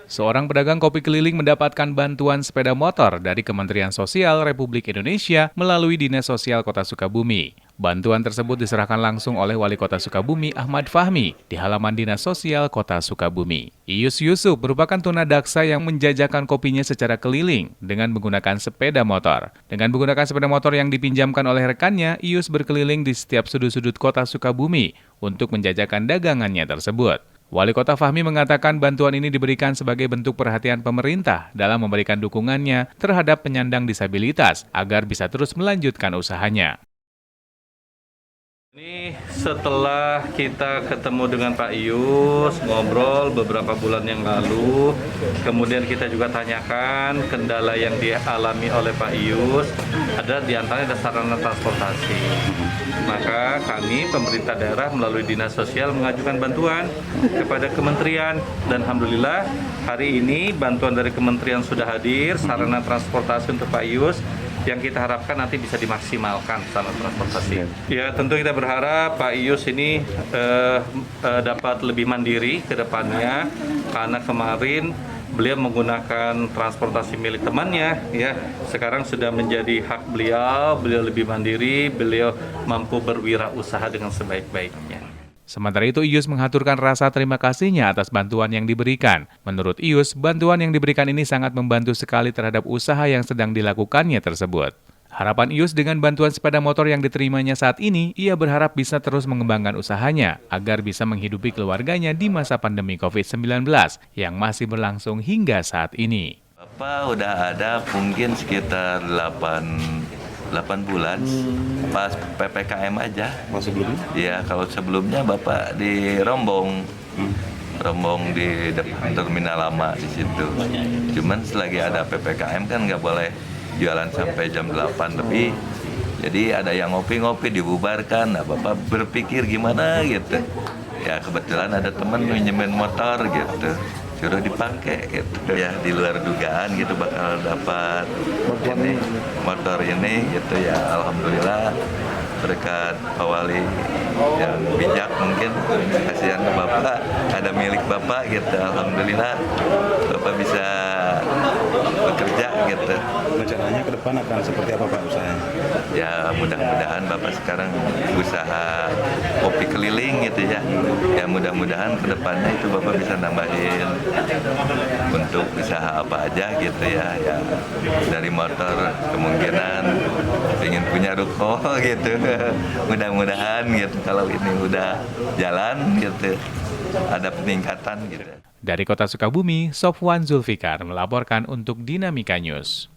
Seorang pedagang kopi keliling mendapatkan bantuan sepeda motor dari Kementerian Sosial Republik Indonesia melalui Dinas Sosial Kota Sukabumi. Bantuan tersebut diserahkan langsung oleh Wali Kota Sukabumi Ahmad Fahmi di halaman Dinas Sosial Kota Sukabumi. Ius Yusuf merupakan tunadaksa yang menjajakan kopinya secara keliling dengan menggunakan sepeda motor. Dengan menggunakan sepeda motor yang dipinjamkan oleh rekannya, Ius berkeliling di setiap sudut-sudut Kota Sukabumi untuk menjajakan dagangannya tersebut. Wali Kota Fahmi mengatakan bantuan ini diberikan sebagai bentuk perhatian pemerintah dalam memberikan dukungannya terhadap penyandang disabilitas agar bisa terus melanjutkan usahanya. Ini setelah kita ketemu dengan Pak Ius, ngobrol beberapa bulan yang lalu, kemudian kita juga tanyakan kendala yang dialami oleh Pak Ius, ada diantaranya sarana transportasi. Maka kami, pemerintah daerah melalui Dinas Sosial mengajukan bantuan kepada kementerian, dan alhamdulillah hari ini bantuan dari kementerian sudah hadir, sarana transportasi untuk Pak Ius, yang kita harapkan nanti bisa dimaksimalkan sarana transportasi. Ya, tentu kita berharap Pak Ius ini dapat lebih mandiri ke depannya, karena kemarin beliau menggunakan transportasi milik temannya, ya. Sekarang sudah menjadi hak beliau, beliau lebih mandiri, beliau mampu berwirausaha dengan sebaik-baiknya. Sementara itu, Ius mengaturkan rasa terima kasihnya atas bantuan yang diberikan. Menurut Ius, bantuan yang diberikan ini sangat membantu sekali terhadap usaha yang sedang dilakukannya tersebut. Harapan Ius dengan bantuan sepeda motor yang diterimanya saat ini, ia berharap bisa terus mengembangkan usahanya agar bisa menghidupi keluarganya di masa pandemi COVID-19 yang masih berlangsung hingga saat ini. Bapak udah ada mungkin sekitar 8 bulan pas PPKM aja. Kalau sebelumnya? Iya, kalau sebelumnya Bapak di Rombong di depan terminal lama di situ. Cuman selagi ada PPKM kan nggak boleh jualan sampai jam 8 lebih. Jadi ada yang ngopi-ngopi dibubarkan. Nah, Bapak berpikir gimana gitu. Ya kebetulan ada teman minjemin motor gitu. Suruh dipakai gitu ya, di luar dugaan gitu bakal dapat ini motor ini gitu ya. Alhamdulillah berkat Pak Wali yang bijak, mungkin kasihan ke Bapak, ada milik Bapak gitu. Alhamdulillah Bapak bisa bekerja gitu. Rencananya ke depan akan seperti apa Pak usahanya? Ya mudah-mudahan Bapak sekarang usaha kopi keliling gitu ya. Ya mudah-mudahan ke depannya itu Bapak bisa nambahin untuk usaha apa aja gitu ya. Ya dari motor kemungkinan ingin punya ruko gitu. Mudah-mudahan gitu kalau ini udah jalan gitu ada peningkatan gitu. Dari Kota Sukabumi, Sofwan Zulfikar melaporkan untuk Dinamika News.